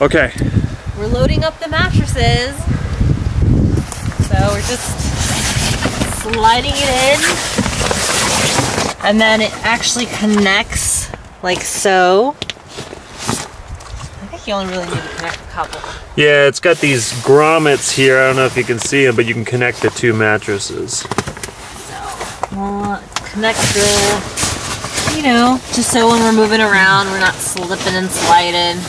Okay. We're loading up the mattresses. So we're just sliding it in. And then it actually connects like so. I think you only really need to connect a couple. Yeah, it's got these grommets here. I don't know if you can see them, but you can connect the two mattresses. So we'll connect the, you know, just so when we're moving around, we're not slipping and sliding.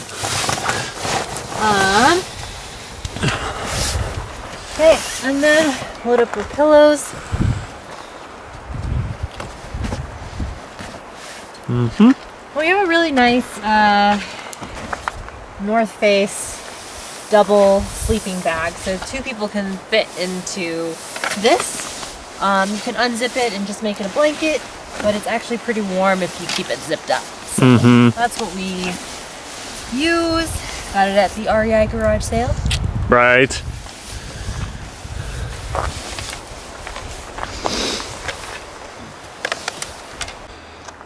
Okay, and then load up your pillows. Mm-hmm. Well, we have a really nice North Face double sleeping bag, so two people can fit into this. You can unzip it and just make it a blanket, but it's actually pretty warm if you keep it zipped up. So that's what we use. Got it at the REI garage sale. Right.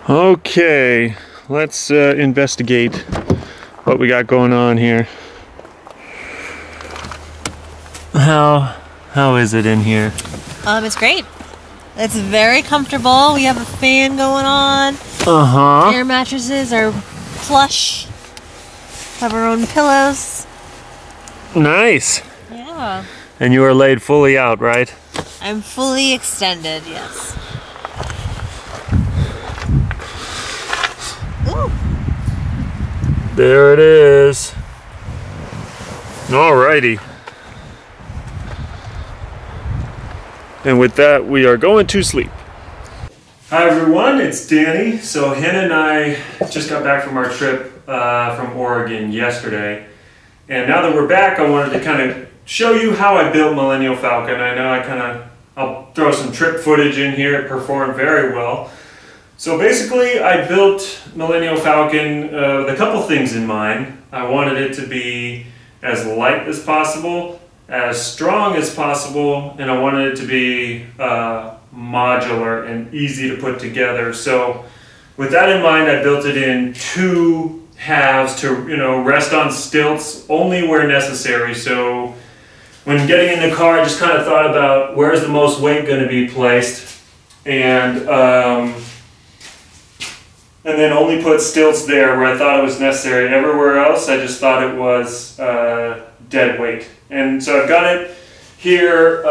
Okay, let's investigate what we got going on here. How is it in here? It's great. It's very comfortable. We have a fan going on. Air mattresses are plush. Have our own pillows. Nice. Yeah. And you are laid fully out, right? I'm fully extended, yes. Ooh. There it is. Alrighty. And with that, we are going to sleep. Hi everyone, it's Danny. So Hannah and I just got back from our trip from Oregon yesterday. And now that we're back, I wanted to kind of show you how I built Millennial Falcon. I know I'll throw some trip footage in here. It performed very well. So basically, I built Millennial Falcon with a couple things in mind. I wanted it to be as light as possible, as strong as possible, and I wanted it to be modular and easy to put together. So with that in mind, I built it in two halves to, you know, rest on stilts only where necessary. So when getting in the car, I just kind of thought about where's the most weight going to be placed, and then only put stilts there where I thought it was necessary. Everywhere else, I just thought it was dead weight. And so I've got it here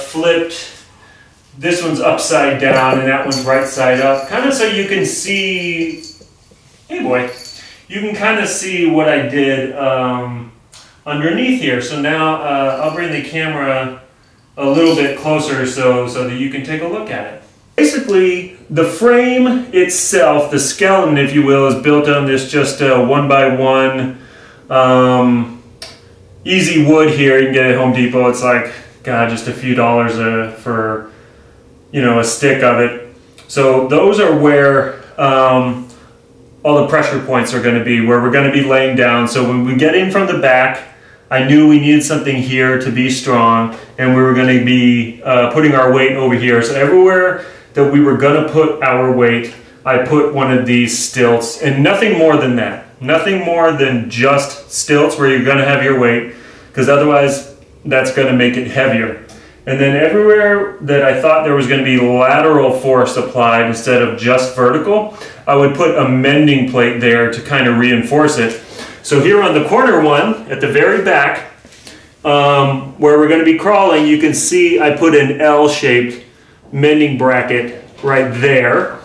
flipped. This one's upside down and that one's right side up. Kind of so you can see, hey boy, you can kind of see what I did underneath here. So now I'll bring the camera a little bit closer so that you can take a look at it. Basically, the frame itself, the skeleton, if you will, is built on this just 1x1 easy wood here. You can get it at Home Depot. It's like, God, just a few dollars for, you know, a stick of it. So those are where all the pressure points are going to be, where we're going to be laying down. So when we get in from the back, I knew we needed something here to be strong, and we were going to be putting our weight over here. So everywhere that we were going to put our weight, I put one of these stilts, and nothing more than that. Nothing more than just stilts where you're going to have your weight, because otherwise that's going to make it heavier. And then everywhere that I thought there was going to be lateral force applied instead of just vertical, I would put a mending plate there to kind of reinforce it. So here on the corner one, at the very back, where we're going to be crawling, you can see I put an L-shaped mending bracket right there.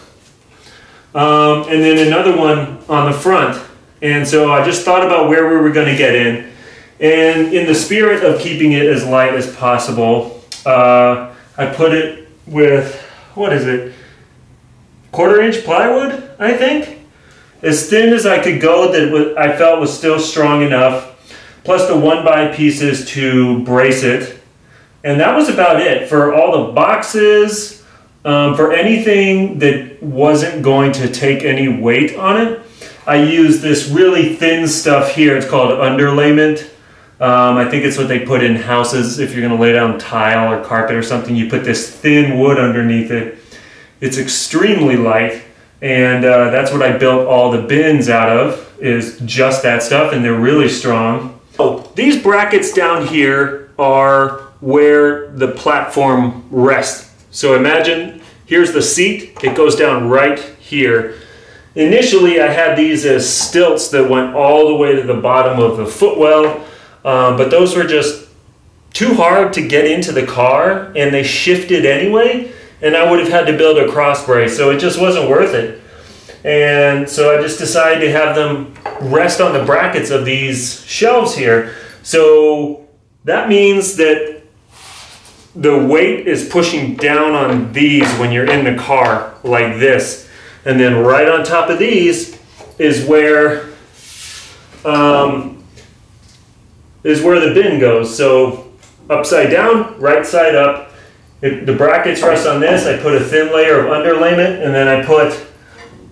And then another one on the front. And so I just thought about where we were going to get in. And in the spirit of keeping it as light as possible, I put it with, what is it, 1/4 inch plywood, I think? As thin as I could go that I felt was still strong enough, plus the 1x pieces to brace it. And that was about it. For all the boxes, for anything that wasn't going to take any weight on it, I used this really thin stuff here. It's called underlayment. I think it's what they put in houses. If you're going to lay down tile or carpet or something, you put this thin wood underneath it. It's extremely light, And that's what I built all the bins out of, is just that stuff, and they're really strong. Oh, these brackets down here are where the platform rests. So imagine, here's the seat, it goes down right here. Initially, I had these as stilts that went all the way to the bottom of the footwell, but those were just too hard to get into the car, and they shifted anyway, and I would have had to build a cross brace, so it just wasn't worth it. And so I just decided to have them rest on the brackets of these shelves here. So that means that the weight is pushing down on these when you're in the car, like this. And then right on top of these is where the bin goes. So upside down, right side up. If the brackets rest on this, I put a thin layer of underlayment, and then I put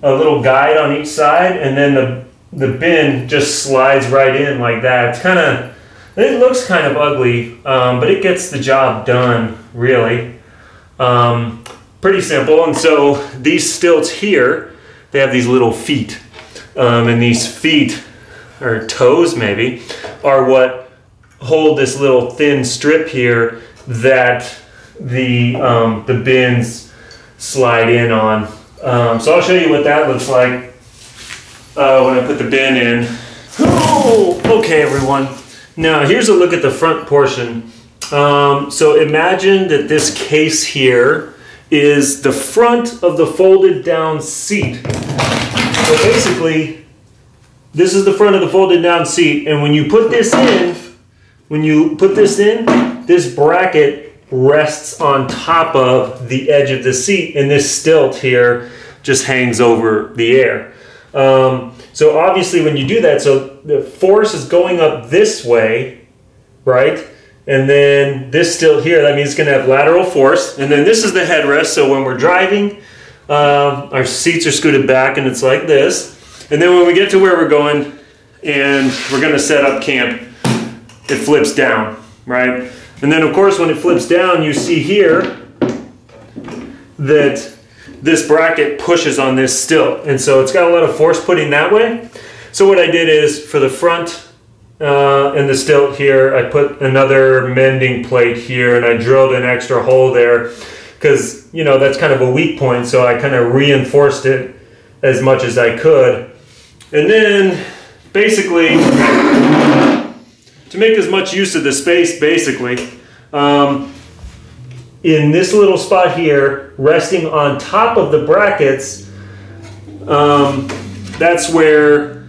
a little guide on each side, and then the bin just slides right in like that. It's kind of, it looks kind of ugly, but it gets the job done, really. Pretty simple. And so these stilts here, they have these little feet, and these feet, or toes maybe, are what hold this little thin strip here that the bins slide in on. So I'll show you what that looks like when I put the bin in. Oh, okay, everyone. Now here's a look at the front portion. So imagine that this case here is the front of the folded down seat. So basically, this is the front of the folded down seat, and when you put this in, this bracket rests on top of the edge of the seat, and this stilt here just hangs over the air. So obviously when you do that, so the force is going up this way, right? And then this stilt here, that means it's going to have lateral force. And then this is the headrest, so when we're driving, our seats are scooted back and it's like this. And then when we get to where we're going and we're going to set up camp, it flips down, right? And then of course when it flips down, you see here that this bracket pushes on this stilt. And so it's got a lot of force putting that way. So what I did is, for the front and the stilt here, I put another mending plate here, and I drilled an extra hole there because, you know, that's kind of a weak point, so I kind of reinforced it as much as I could. And then basically, to make as much use of the space, basically, in this little spot here, resting on top of the brackets, that's where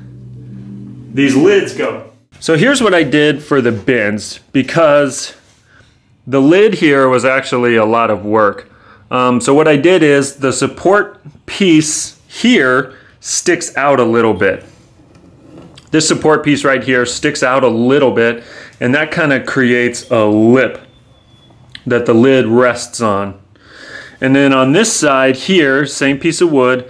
these lids go. So here's what I did for the bins, because the lid here was actually a lot of work. So what I did is, the support piece here sticks out a little bit. This support piece right here sticks out a little bit, and that kind of creates a lip that the lid rests on. And then on this side here, same piece of wood,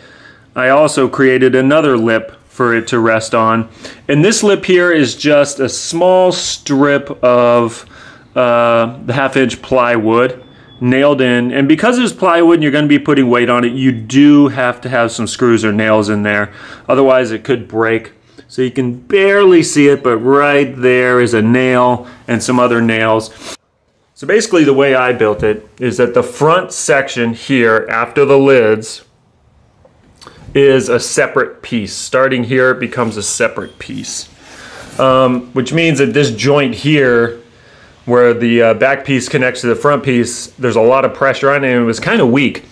I also created another lip for it to rest on. And this lip here is just a small strip of the 1/2-inch plywood nailed in. And because it's plywood and you're going to be putting weight on it, you do have to have some screws or nails in there. Otherwise it could break. So you can barely see it, but right there is a nail and some other nails. So basically the way I built it is that the front section here, after the lids, is a separate piece. Starting here, it becomes a separate piece. Which means that this joint here, where the back piece connects to the front piece, there's a lot of pressure on it, and it was kind of weak.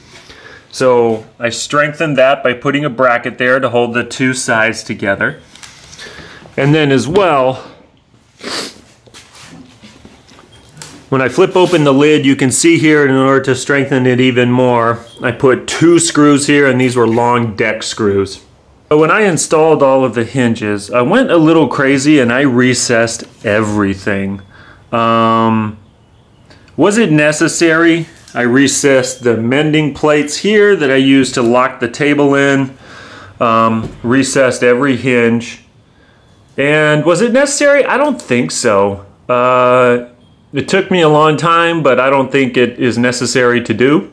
So I strengthened that by putting a bracket there to hold the two sides together. And then as well, when I flip open the lid, you can see here, in order to strengthen it even more, I put 2 screws here, and these were long deck screws. But when I installed all of the hinges, I went a little crazy and I recessed everything. Was it necessary? I recessed the mending plates here that I used to lock the table in, recessed every hinge. And was it necessary? I don't think so. It took me a long time, but I don't think it is necessary to do.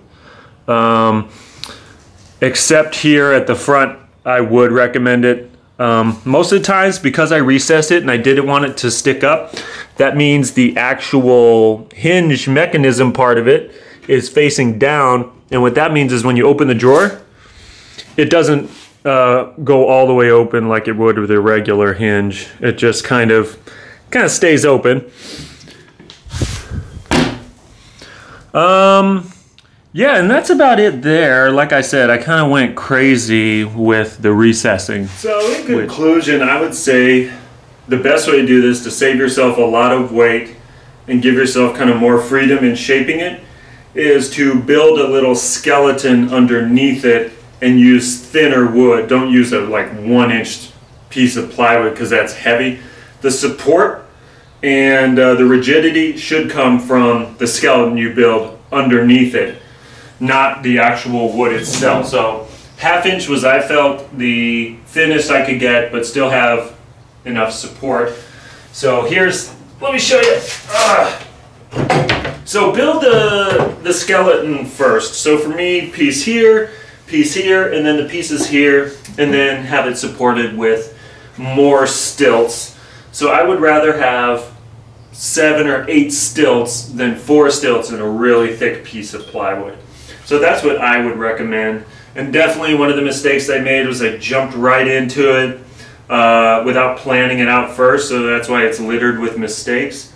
except here at the front, I would recommend it. Most of the times, because I recessed it and I didn't want it to stick up, that means the actual hinge mechanism part of it is facing down. And what that means is when you open the drawer, it doesn't go all the way open like it would with a regular hinge. It just kind of stays open. Yeah, and that's about it there. Like I said, I kind of went crazy with the recessing. So in conclusion, I would say the best way to do this to save yourself a lot of weight and give yourself kind of more freedom in shaping it is to build a little skeleton underneath it and use thinner wood. Don't use a like 1-inch piece of plywood because that's heavy. The support and the rigidity should come from the skeleton you build underneath it, not the actual wood itself. So 1/2 inch was, I felt, the thinnest I could get, but still have enough support. So let me show you. So build the skeleton first. So for me, piece here, and then the pieces here, and then have it supported with more stilts. So I would rather have 7 or 8 stilts than 4 stilts in a really thick piece of plywood. So that's what I would recommend. And definitely one of the mistakes I made was I jumped right into it without planning it out first, so that's why it's littered with mistakes.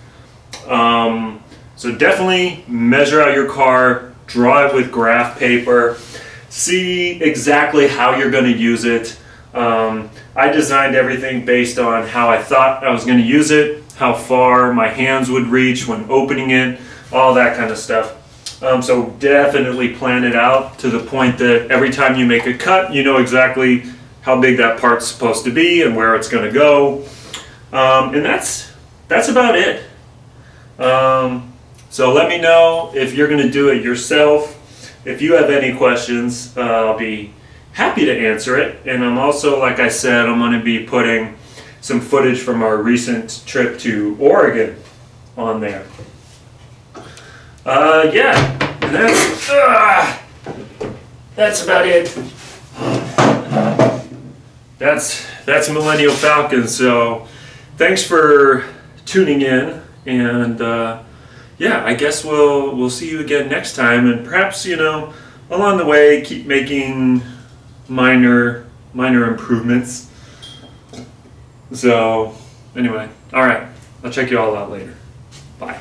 So definitely measure out your car, draw it with graph paper, see exactly how you're going to use it. I designed everything based on how I thought I was going to use it, how far my hands would reach when opening it, all that kind of stuff. So definitely plan it out to the point that every time you make a cut, you know exactly how big that part's supposed to be and where it's going to go. And that's about it. So let me know if you're going to do it yourself. If you have any questions, I'll be happy to answer it. And I'm also, like I said, I'm going to be putting some footage from our recent trip to Oregon on there. Yeah, and that's about it. That's Millennial Falcon. So thanks for tuning in, and yeah, I guess we'll see you again next time, and perhaps, you know, along the way keep making minor improvements. So anyway, all right, I'll check you all out later. Bye.